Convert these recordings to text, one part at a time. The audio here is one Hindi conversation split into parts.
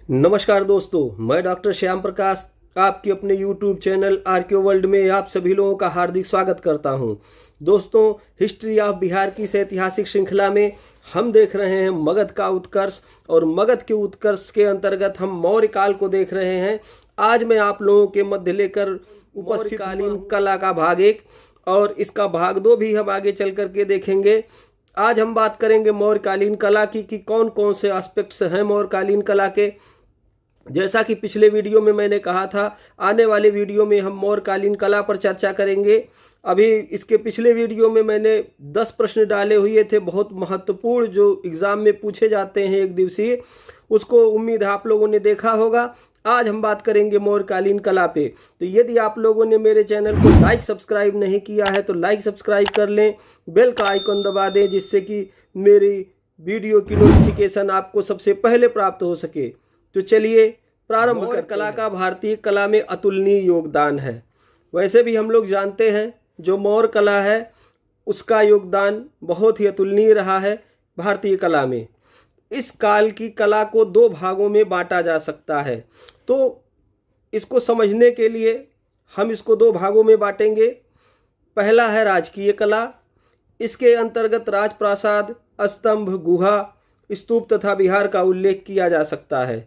नमस्कार दोस्तों, मैं डॉक्टर श्याम प्रकाश आपके अपने YouTube चैनल आर्कियो वर्ल्ड में आप सभी लोगों का हार्दिक स्वागत करता हूं। दोस्तों, हिस्ट्री ऑफ बिहार की इस ऐतिहासिक श्रृंखला में हम देख रहे हैं मगध का उत्कर्ष, और मगध के उत्कर्ष के अंतर्गत हम मौर्य काल को देख रहे हैं। आज मैं आप लोगों के मध्य लेकर उपस्थितकालीन कला का भाग 1 और इसका भाग 2 भी हम आगे चल करके देखेंगे। आज हम बात करेंगे मौर्यकालीन कला की कि कौन कौन से एस्पेक्ट्स हैं मौर्यकालीन कला के। जैसा कि पिछले वीडियो में मैंने कहा था, आने वाले वीडियो में हम मौर्यकालीन कला पर चर्चा करेंगे। अभी इसके पिछले वीडियो में मैंने 10 प्रश्न डाले हुए थे, बहुत महत्वपूर्ण, जो एग्जाम में पूछे जाते हैं एक दिवसीय। उसको उम्मीद है आप लोगों ने देखा होगा। आज हम बात करेंगे मौर्यकालीन कला पे। तो यदि आप लोगों ने मेरे चैनल को लाइक सब्सक्राइब नहीं किया है तो लाइक सब्सक्राइब कर लें, बेल का आइकन दबा दें, जिससे कि मेरी वीडियो की नोटिफिकेशन आपको सबसे पहले प्राप्त हो सके। तो चलिए प्रारंभ कर। कला का भारतीय कला में अतुलनीय योगदान है। वैसे भी हम लोग जानते हैं जो मौर्य कला है उसका योगदान बहुत ही अतुलनीय रहा है भारतीय कला में। इस काल की कला को 2 भागों में बांटा जा सकता है। तो इसको समझने के लिए हम इसको 2 भागों में बांटेंगे। पहला है राजकीय कला। इसके अंतर्गत राजप्रासाद, स्तंभ, गुहा, स्तूप तथा विहार का उल्लेख किया जा सकता है।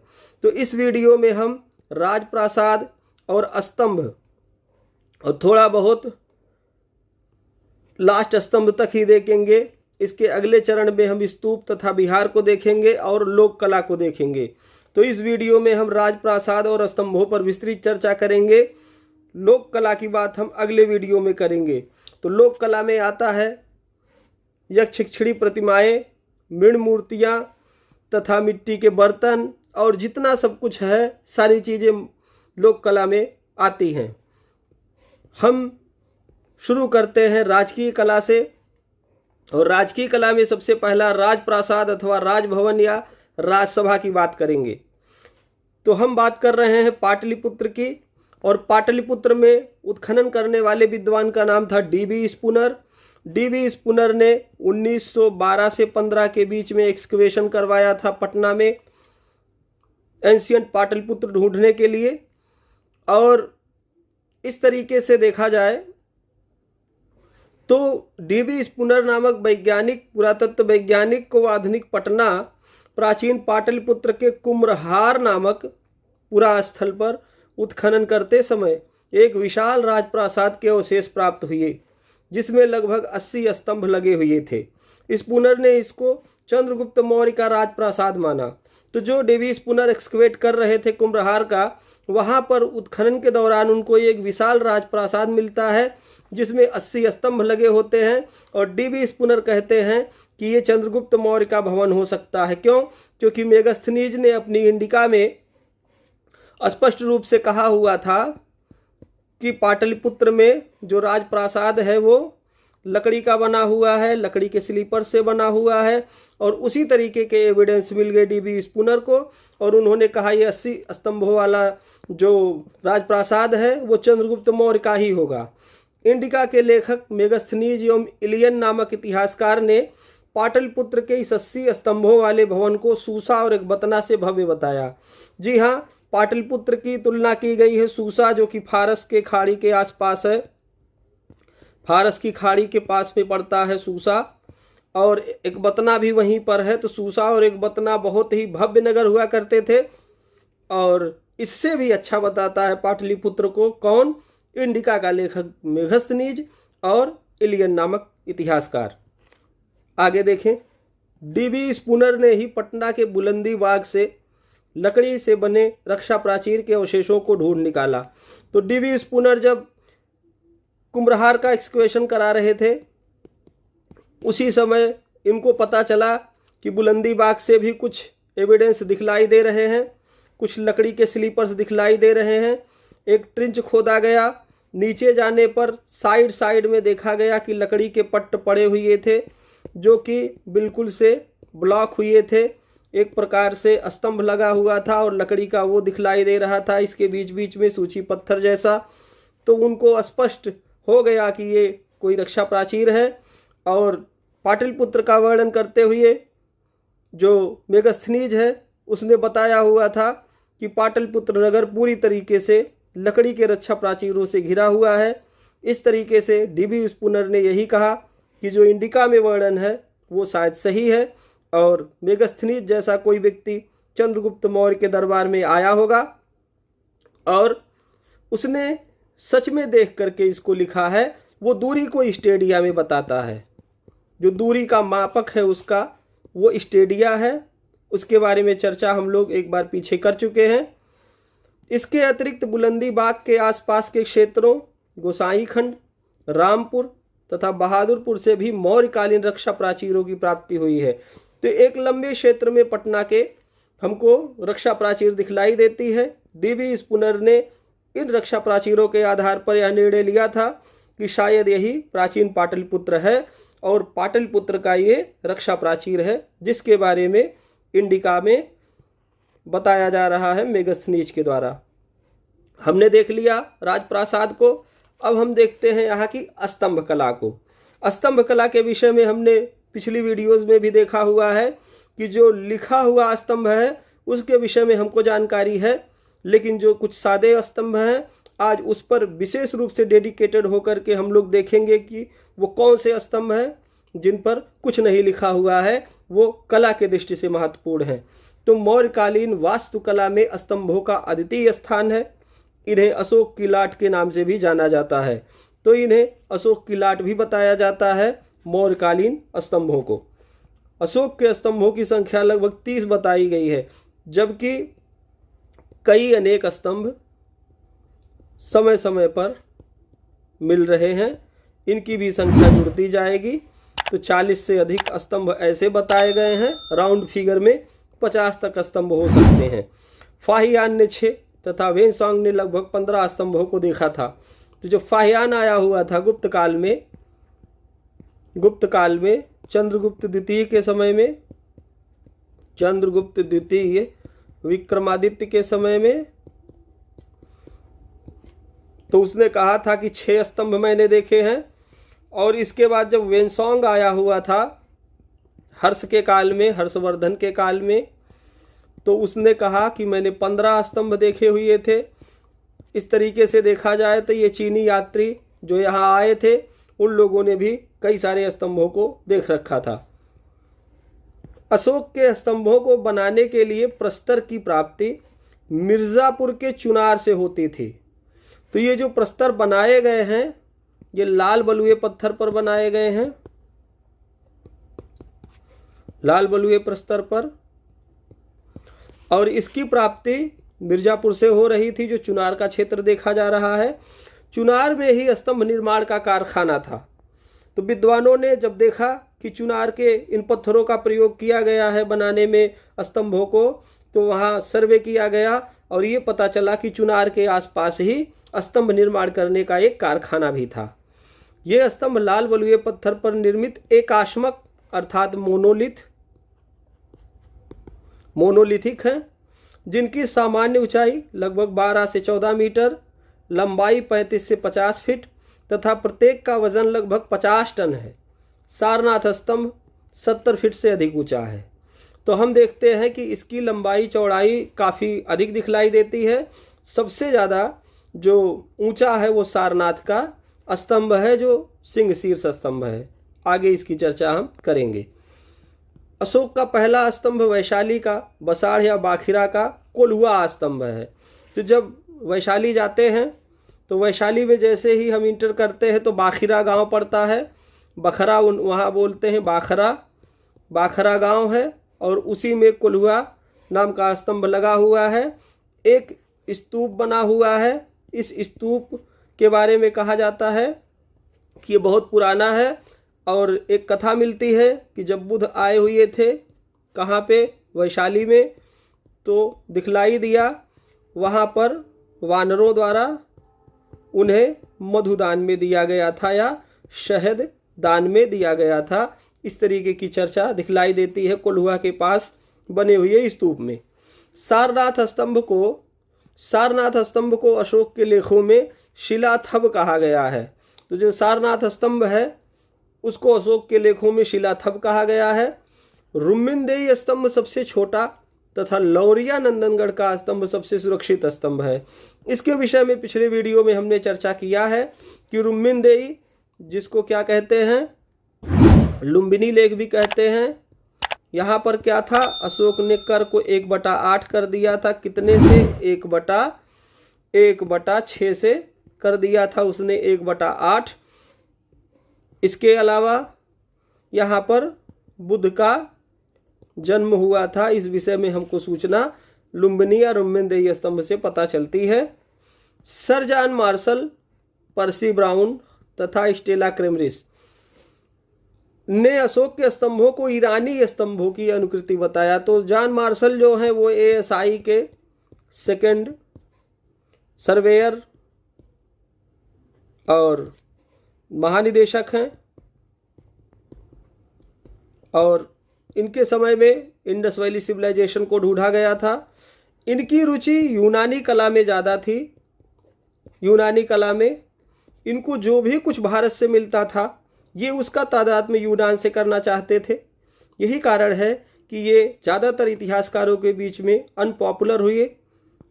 तो इस वीडियो में हम राजप्रासाद और स्तंभ और थोड़ा बहुत लास्ट स्तंभ तक ही देखेंगे। इसके अगले चरण में हम स्तूप तथा विहार को देखेंगे और लोक कला को देखेंगे। तो इस वीडियो में हम राजप्रासाद और स्तंभों पर विस्तृत चर्चा करेंगे। लोक कला की बात हम अगले वीडियो में करेंगे। तो लोक कला में आता है यक्षिणी प्रतिमाएं, मृण मूर्तियां तथा मिट्टी के बर्तन, और जितना सब कुछ है सारी चीज़ें लोक कला में आती हैं। हम शुरू करते हैं राजकीय कला से। और राजकीय कला में सबसे पहला राजप्रासाद अथवा राजभवन या राजसभा की बात करेंगे। तो हम बात कर रहे हैं पाटलिपुत्र की, और पाटलिपुत्र में उत्खनन करने वाले विद्वान का नाम था डी.बी. स्पूनर। डी.बी. स्पूनर ने 1912 से 15 के बीच में एक्सकवेशन करवाया था पटना में एंशियंट पाटलिपुत्र ढूंढने के लिए। और इस तरीके से देखा जाए तो डी.बी. स्पूनर नामक वैज्ञानिक, पुरातत्व वैज्ञानिक को आधुनिक पटना, प्राचीन पाटलिपुत्र के कुम्भरहार नामक पुरा स्थल पर उत्खनन करते समय एक विशाल राजप्रासाद के अवशेष प्राप्त हुए, जिसमें लगभग 80 स्तंभ लगे हुए थे। स्पूनर ने इसको चंद्रगुप्त मौर्य का राजप्रासाद माना। तो जो डी.बी. स्पूनर एक्सकवेट कर रहे थे कुम्भरहार का, वहां पर उत्खनन के दौरान उनको एक विशाल राजप्रासाद मिलता है जिसमें 80 स्तंभ लगे होते हैं। और डी.बी. स्पूनर कहते हैं कि ये चंद्रगुप्त मौर्य का भवन हो सकता है। क्यों? क्योंकि मेगास्थनीज ने अपनी इंडिका में स्पष्ट रूप से कहा हुआ था कि पाटलिपुत्र में जो राजप्रासाद है वो लकड़ी का बना हुआ है, लकड़ी के स्लीपर से बना हुआ है। और उसी तरीके के एविडेंस मिल गए डी.बी. स्पूनर को, और उन्होंने कहा ये 80 स्तंभों वाला जो राजप्रासाद है वो चंद्रगुप्त मौर्य का ही होगा। इंडिका के लेखक मेगास्थनीज एवं इलियन नामक इतिहासकार ने पाटलिपुत्र के इस 80 स्तंभों वाले भवन को सूसा और एकबतना से भव्य बताया। जी हाँ, पाटलिपुत्र की तुलना की गई है सूसा, जो कि फारस के खाड़ी के आसपास है। फारस की खाड़ी के पास में पड़ता है सूसा, और एकबतना भी वहीं पर है। तो सूसा और एकबतना बहुत ही भव्य नगर हुआ करते थे। और इससे भी अच्छा बताता है पाटलिपुत्र को कौन? इंडिका का लेखक मेगास्थनीज और इलियन नामक इतिहासकार। आगे देखें। डी.बी. स्पूनर ने ही पटना के बुलंदी बाग से लकड़ी से बने रक्षा प्राचीर के अवशेषों को ढूंढ निकाला। तो डी.बी. स्पूनर जब कुम्भरहार का एक्सकवेशन करा रहे थे, उसी समय इनको पता चला कि बुलंदी बाग से भी कुछ एविडेंस दिखलाई दे रहे हैं, कुछ लकड़ी के स्लीपर्स दिखलाई दे रहे हैं। एक ट्रिंच खोदा गया। नीचे जाने पर साइड में देखा गया कि लकड़ी के पट्ट पड़े हुए थे, जो कि बिल्कुल से ब्लॉक हुए थे। एक प्रकार से स्तंभ लगा हुआ था और लकड़ी का वो दिखलाई दे रहा था, इसके बीच बीच में सूची पत्थर जैसा। तो उनको स्पष्ट हो गया कि ये कोई रक्षा प्राचीर है। और पाटलिपुत्र का वर्णन करते हुए जो मेगास्थनीज है उसने बताया हुआ था कि पाटलिपुत्र नगर पूरी तरीके से लकड़ी के रक्षा प्राचीरों से घिरा हुआ है। इस तरीके से डीबी स्पूनर ने यही कहा कि जो इंडिका में वर्णन है वो शायद सही है और मेगस्थनीज जैसा कोई व्यक्ति चंद्रगुप्त मौर्य के दरबार में आया होगा और उसने सच में देख करके इसको लिखा है। वो दूरी को स्टेडिया में बताता है, जो दूरी का मापक है उसका वो स्टेडिया है। उसके बारे में चर्चा हम लोग एक बार पीछे कर चुके हैं। इसके अतिरिक्त बुलंदी बाग के आसपास के क्षेत्रों गोसाईखंड, रामपुर तथा बहादुरपुर से भी मौर्यकालीन रक्षा प्राचीरों की प्राप्ति हुई है। तो एक लंबे क्षेत्र में पटना के हमको रक्षा प्राचीर दिखलाई देती है। डीबी स्पूनर ने इन रक्षा प्राचीरों के आधार पर यह निर्णय लिया था कि शायद यही प्राचीन पाटलिपुत्र है और पाटलिपुत्र का ये रक्षा प्राचीर है जिसके बारे में इंडिका में बताया जा रहा है मेगस्थनीज के द्वारा। हमने देख लिया राजप्रासाद को। अब हम देखते हैं यहाँ की स्तंभ कला को। स्तंभ कला के विषय में हमने पिछली वीडियोस में भी देखा हुआ है कि जो लिखा हुआ स्तंभ है उसके विषय में हमको जानकारी है, लेकिन जो कुछ सादे स्तंभ हैं आज उस पर विशेष रूप से डेडिकेटेड होकर के हम लोग देखेंगे कि वो कौन से स्तंभ हैं जिन पर कुछ नहीं लिखा हुआ है, वो कला के दृष्टि से महत्वपूर्ण है। तो मौर्यकालीन वास्तुकला में स्तंभों का अद्वितीय स्थान है। इन्हें अशोक की लाट के नाम से भी जाना जाता है। तो इन्हें अशोक की लाट भी बताया जाता है मौर्यकालीन स्तंभों को। अशोक के स्तंभों की संख्या लगभग 30 बताई गई है, जबकि कई अनेक स्तंभ समय समय पर मिल रहे हैं। इनकी भी संख्या जुड़ती जाएगी। तो 40 से अधिक स्तंभ ऐसे बताए गए हैं। राउंड फिगर में 50 तक स्तंभ हो सकते हैं। फाहियान ने 6 तथा वेनसोंग ने लगभग 15 स्तंभों को देखा था। तो जो फाहियान आया हुआ था गुप्त काल में चंद्रगुप्त द्वितीय के समय में, चंद्रगुप्त द्वितीय विक्रमादित्य के समय में, तो उसने कहा था कि 6 स्तंभ मैंने देखे हैं। और इसके बाद जब वेनसोंग आया हुआ था हर्ष के काल में, हर्षवर्धन के काल में, तो उसने कहा कि मैंने 15 स्तंभ देखे हुए थे। इस तरीके से देखा जाए तो ये चीनी यात्री जो यहाँ आए थे उन लोगों ने भी कई सारे स्तंभों को देख रखा था। अशोक के स्तंभों को बनाने के लिए प्रस्तर की प्राप्ति मिर्जापुर के चुनार से होती थी। तो ये जो प्रस्तर बनाए गए हैं ये लाल बलुए पत्थर पर बनाए गए हैं, लाल बलुए प्रस्तर पर, और इसकी प्राप्ति मिर्जापुर से हो रही थी जो चुनार का क्षेत्र देखा जा रहा है। चुनार में ही स्तंभ निर्माण का कारखाना था। तो विद्वानों ने जब देखा कि चुनार के इन पत्थरों का प्रयोग किया गया है बनाने में स्तंभों को, तो वहाँ सर्वे किया गया और ये पता चला कि चुनार के आसपास ही स्तंभ निर्माण करने का एक कारखाना भी था। ये स्तंभ लाल बलुए पत्थर पर निर्मित एकाश्मक अर्थात मोनोलिथिक हैं, जिनकी सामान्य ऊंचाई लगभग 12 से 14 मीटर, लंबाई 35 से 50 फीट तथा प्रत्येक का वजन लगभग 50 टन है। सारनाथ स्तंभ 70 फीट से अधिक ऊंचा है। तो हम देखते हैं कि इसकी लंबाई चौड़ाई काफ़ी अधिक दिखलाई देती है। सबसे ज़्यादा जो ऊंचा है वो सारनाथ का स्तंभ है जो सिंह शीर्ष स्तंभ है। आगे इसकी चर्चा हम करेंगे। अशोक का पहला स्तंभ वैशाली का बसाड़ या बाखिरा का कोल्हुआ स्तंभ है। तो जब वैशाली जाते हैं तो वैशाली में जैसे ही हम इंटर करते हैं तो बाखिरा गांव पड़ता है। बखरा वहाँ बोलते हैं, बाखरा गांव है और उसी में कोल्हुआ नाम का स्तंभ लगा हुआ है। एक स्तूप बना हुआ है। इस स्तूप के बारे में कहा जाता है कि ये बहुत पुराना है और एक कथा मिलती है कि जब बुद्ध आए हुए थे कहाँ पे, वैशाली में, तो दिखलाई दिया वहाँ पर वानरों द्वारा उन्हें मधुदान में दिया गया था या शहद दान में दिया गया था। इस तरीके की चर्चा दिखलाई देती है कोल्हुआ के पास बने हुए स्तूप में। सारनाथ स्तंभ को अशोक के लेखों में शिलाथब कहा गया है। तो जो सारनाथ स्तंभ है उसको अशोक के लेखों में शिलाथब कहा गया है। रुम्मिनदेही स्तंभ सबसे छोटा तथा लौरिया नंदनगढ़ का स्तंभ सबसे सुरक्षित स्तंभ है। इसके विषय में पिछले वीडियो में हमने चर्चा किया है कि रुम्मिनदेई, जिसको क्या कहते हैं, लुम्बिनी लेक भी कहते हैं, यहाँ पर क्या था, अशोक ने कर को 1/8 कर दिया था। कितने से? 1/6 से कर दिया था उसने 1/8। इसके अलावा यहाँ पर बुद्ध का जन्म हुआ था। इस विषय में हमको सूचना लुम्बिनी या रुम्मिनदेई स्तंभ से पता चलती है। सर जॉन मार्शल, पर्सी ब्राउन तथा स्टेला क्रेमरिस ने अशोक के स्तंभों को ईरानी स्तंभों की अनुकृति बताया। तो जॉन मार्शल जो हैं वो ASI के सेकंड सर्वेयर और महानिदेशक हैं और इनके समय में इंडस वैली सिविलाइजेशन को ढूंढा गया था। इनकी रुचि यूनानी कला में ज़्यादा थी। यूनानी कला में इनको जो भी कुछ भारत से मिलता था ये उसका तादाद में यूनान से करना चाहते थे। यही कारण है कि ये ज़्यादातर इतिहासकारों के बीच में अनपॉपुलर हुए,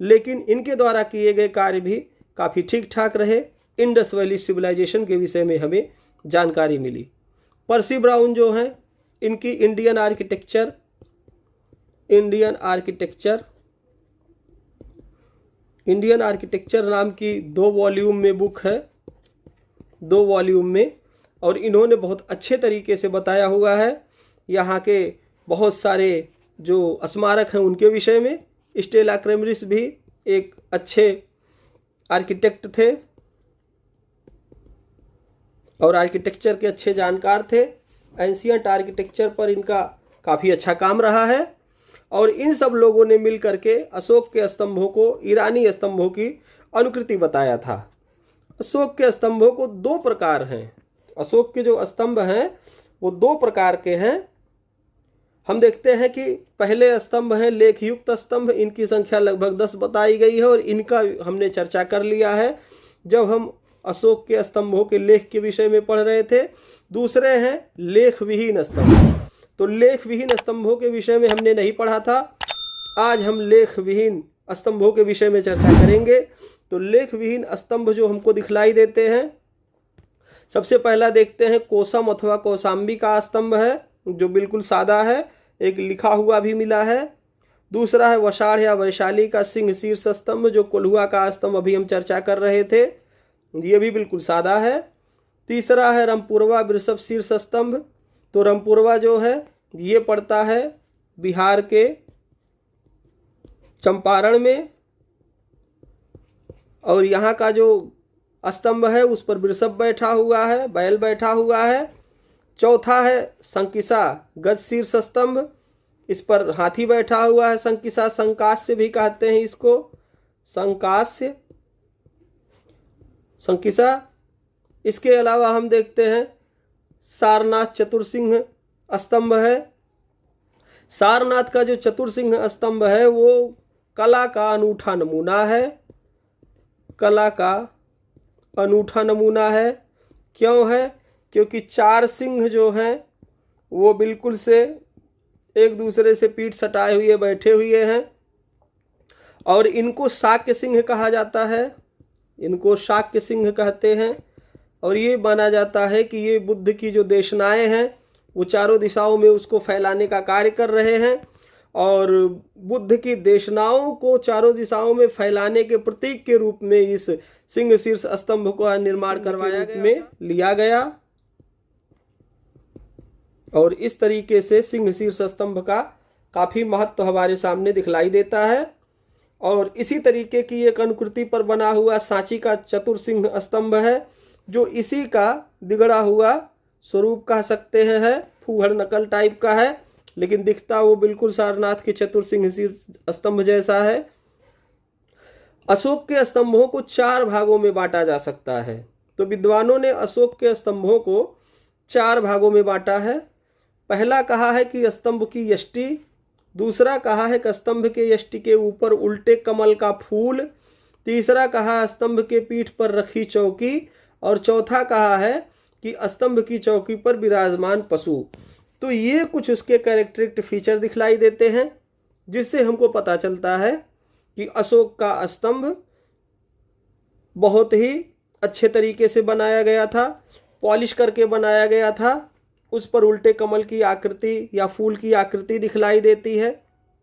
लेकिन इनके द्वारा किए गए कार्य भी काफ़ी ठीक ठाक रहे। इंडस वैली सिविलाइजेशन के विषय में हमें जानकारी मिली। पर्सी ब्राउन जो हैं, इनकी इंडियन आर्किटेक्चर नाम की 2 वॉल्यूम में बुक है, 2 वॉल्यूम में, और इन्होंने बहुत अच्छे तरीके से बताया हुआ है यहाँ के बहुत सारे जो स्मारक हैं उनके विषय में। स्टेला क्रेमरिस भी एक अच्छे आर्किटेक्ट थे और आर्किटेक्चर के अच्छे जानकार थे। एंशियंट आर्किटेक्चर पर इनका काफ़ी अच्छा काम रहा है और इन सब लोगों ने मिल करके अशोक के स्तंभों को ईरानी स्तंभों की अनुकृति बताया था। अशोक के स्तंभों को 2 प्रकार हैं। अशोक के जो स्तंभ हैं वो 2 प्रकार के हैं। हम देखते हैं कि पहले स्तंभ हैं लेखयुक्त स्तंभ। इनकी संख्या लगभग 10 बताई गई है और इनका हमने चर्चा कर लिया है जब हम अशोक के स्तंभों के लेख के विषय में पढ़ रहे थे। दूसरे हैं लेख विहीन स्तंभ। तो लेख विहीन स्तंभों के विषय में हमने नहीं पढ़ा था। आज हम लेख विहीन स्तंभों के विषय में चर्चा करेंगे। तो लेख विहीन स्तंभ जो हमको दिखलाई देते हैं, सबसे पहला देखते हैं कोसम अथवा कौसाम्बी का स्तंभ है जो बिल्कुल सादा है, एक लिखा हुआ भी मिला है। दूसरा है वषाढ़ या वैशाली का सिंह शीर्ष स्तंभ जो कोल्हुआ का स्तंभ अभी हम चर्चा कर रहे थे, ये भी बिल्कुल सादा है। तीसरा है रमपुरवा वृषभ शीर्ष स्तंभ। तो रमपुरवा जो है ये पड़ता है बिहार के चंपारण में और यहाँ का जो स्तंभ है उस पर वृषभ बैठा हुआ है, बैल बैठा हुआ है। चौथा है संकिसा गज शीर्ष स्तंभ, इस पर हाथी बैठा हुआ है। संकिसा संकास्य भी कहते हैं इसको, संकास्य संकिसा। इसके अलावा हम देखते हैं सारनाथ चतुर्सिंह स्तंभ है। सारनाथ का जो चतुर्सिंह स्तंभ है वो कला का अनूठा नमूना है, कला का अनूठा नमूना है। क्यों है? क्योंकि 4 सिंह जो हैं वो बिल्कुल से एक दूसरे से पीठ सटाए हुए बैठे हुए हैं और इनको शाक्य सिंह कहा जाता है, इनको शाक्य सिंह कहते हैं। और ये माना जाता है कि ये बुद्ध की जो देशनाएं हैं वो चारों दिशाओं में उसको फैलाने का कार्य कर रहे हैं और बुद्ध की देशनाओं को चारों दिशाओं में फैलाने के प्रतीक के रूप में इस सिंह शीर्ष स्तंभ का निर्माण करवाया गया में लिया गया और इस तरीके से सिंह शीर्ष स्तंभ का काफ़ी महत्व हमारे सामने दिखलाई देता है। और इसी तरीके की एक अनुकृति पर बना हुआ सांची का चतुर्सिंह स्तंभ है जो इसी का बिगड़ा हुआ स्वरूप कह सकते हैं, है फूहड़ नकल टाइप का है, लेकिन दिखता वो बिल्कुल सारनाथ के चतुर्सिंह शीर्ष स्तंभ जैसा है। अशोक के स्तंभों को 4 भागों में बांटा जा सकता है। तो विद्वानों ने अशोक के स्तंभों को 4 भागों में बांटा है। पहला कहा है कि स्तंभ की यष्टि, दूसरा कहा है कि स्तंभ के यष्टि के ऊपर उल्टे कमल का फूल, तीसरा कहा स्तंभ के पीठ पर रखी चौकी और चौथा कहा है कि स्तंभ की चौकी पर विराजमान पशु। तो ये कुछ उसके कैरेक्टरिस्टिक फीचर दिखलाई देते हैं जिससे हमको पता चलता है कि अशोक का स्तंभ बहुत ही अच्छे तरीके से बनाया गया था, पॉलिश करके बनाया गया था। उस पर उल्टे कमल की आकृति या फूल की आकृति दिखलाई देती है।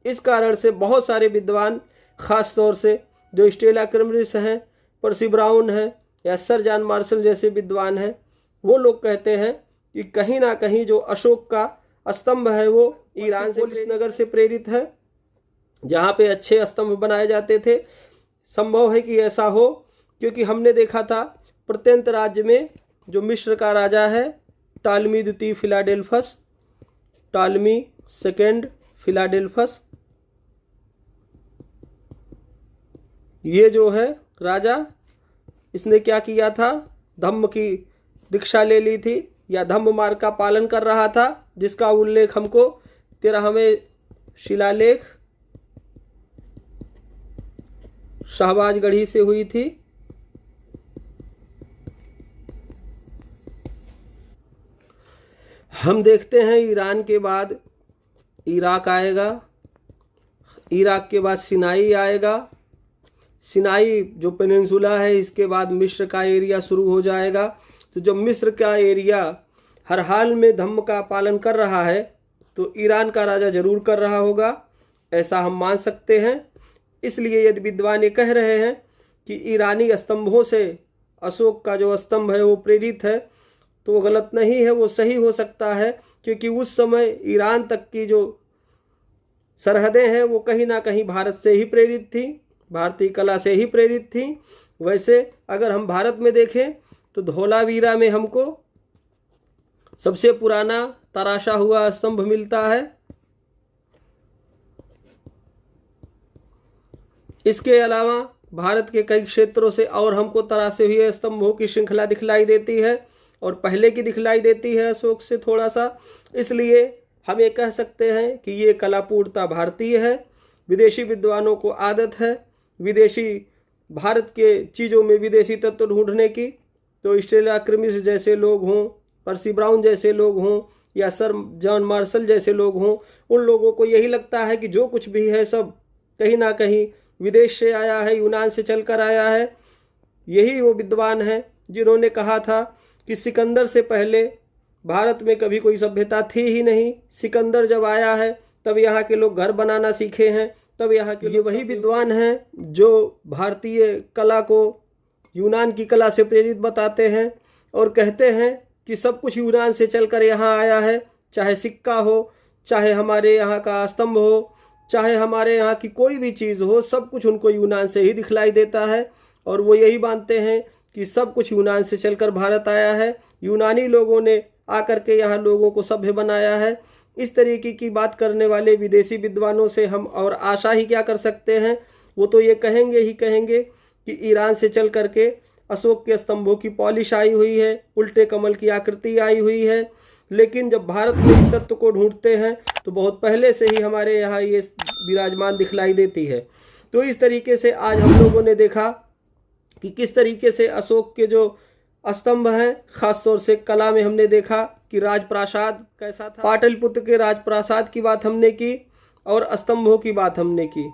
इस कारण से बहुत सारे विद्वान, खास तौर से जो स्टेला क्रेमरिस हैं, पर्सी ब्राउन हैं या सर जॉन मार्शल जैसे विद्वान हैं, वो लोग कहते हैं कि कहीं ना कहीं जो अशोक का स्तंभ है वो ईरान से, पोलिस नगर से प्रेरित है, जहाँ पे अच्छे स्तंभ बनाए जाते थे। संभव है कि ऐसा हो, क्योंकि हमने देखा था प्रत्यंत राज्य में जो मिस्र का राजा है टालमी द्वितीय फिलाडेल्फस, टालमी सेकेंड फिलाडेल्फस, ये जो है राजा, इसने क्या किया था, धम्म की दीक्षा ले ली थी या धम्म मार्ग का पालन कर रहा था, जिसका उल्लेख हमको 13वें शिलालेख शाहबाजगढ़ी से हुई थी। हम देखते हैं ईरान के बाद इराक आएगा, इराक के बाद सिनाई आएगा, सिनाई जो पेनिनसुला है इसके बाद मिस्र का एरिया शुरू हो जाएगा। तो जब मिस्र का एरिया हर हाल में धम्म का पालन कर रहा है तो ईरान का राजा जरूर कर रहा होगा, ऐसा हम मान सकते हैं। इसलिए यदि विद्वान ये कह रहे हैं कि ईरानी स्तंभों से अशोक का जो स्तंभ है वो प्रेरित है, तो वो गलत नहीं है, वो सही हो सकता है, क्योंकि उस समय ईरान तक की जो सरहदें हैं वो कहीं ना कहीं भारत से ही प्रेरित थी, भारतीय कला से ही प्रेरित थी। वैसे अगर हम भारत में देखें तो धौलावीरा में हमको सबसे पुराना तराशा हुआ स्तंभ मिलता है। इसके अलावा भारत के कई क्षेत्रों से और हमको तराशे हुए स्तंभों की श्रृंखला दिखलाई देती है, और पहले की दिखलाई देती है अशोक से थोड़ा सा। इसलिए हम ये कह सकते हैं कि ये कला पूर्णतः भारतीय है। विदेशी विद्वानों को आदत है विदेशी भारत के चीज़ों में विदेशी तत्व ढूंढने की, तो स्टेला क्रेमरिस जैसे लोग हों, पर्सी ब्राउन जैसे लोग हों या सर जॉन मार्शल जैसे लोग हों, उन लोगों को यही लगता है कि जो कुछ भी है सब कहीं ना कहीं विदेश से आया है, यूनान से चलकर आया है। यही वो विद्वान हैं जिन्होंने कहा था कि सिकंदर से पहले भारत में कभी कोई सभ्यता थी ही नहीं, सिकंदर जब आया है तब यहाँ के लोग घर बनाना सीखे हैं, तब यहाँ के लोग। वही विद्वान हैं जो भारतीय कला को यूनान की कला से प्रेरित बताते हैं और कहते हैं कि सब कुछ यूनान से चलकर यहाँ आया है, चाहे सिक्का हो, चाहे हमारे यहाँ का स्तंभ हो, चाहे हमारे यहाँ की कोई भी चीज़ हो, सब कुछ उनको यूनान से ही दिखलाई देता है। और वो यही मानते हैं कि सब कुछ यूनान से चलकर भारत आया है, यूनानी लोगों ने आकर के यहाँ लोगों को सभ्य बनाया है। इस तरीके की बात करने वाले विदेशी विद्वानों से हम और आशा ही क्या कर सकते हैं, वो तो ये कहेंगे ही कहेंगे कि ईरान से चल करके अशोक के स्तंभों की पॉलिश आई हुई है, उल्टे कमल की आकृति आई हुई है। लेकिन जब भारत में इस तत्व को ढूंढते हैं तो बहुत पहले से ही हमारे यहाँ ये विराजमान दिखलाई देती है। तो इस तरीके से आज हम लोगों ने देखा कि किस तरीके से अशोक के जो स्तंभ हैं, खासतौर से कला में हमने देखा कि राजप्रासाद कैसा था, पाटलिपुत्र के राजप्रासाद की बात हमने की और स्तंभों की बात हमने की।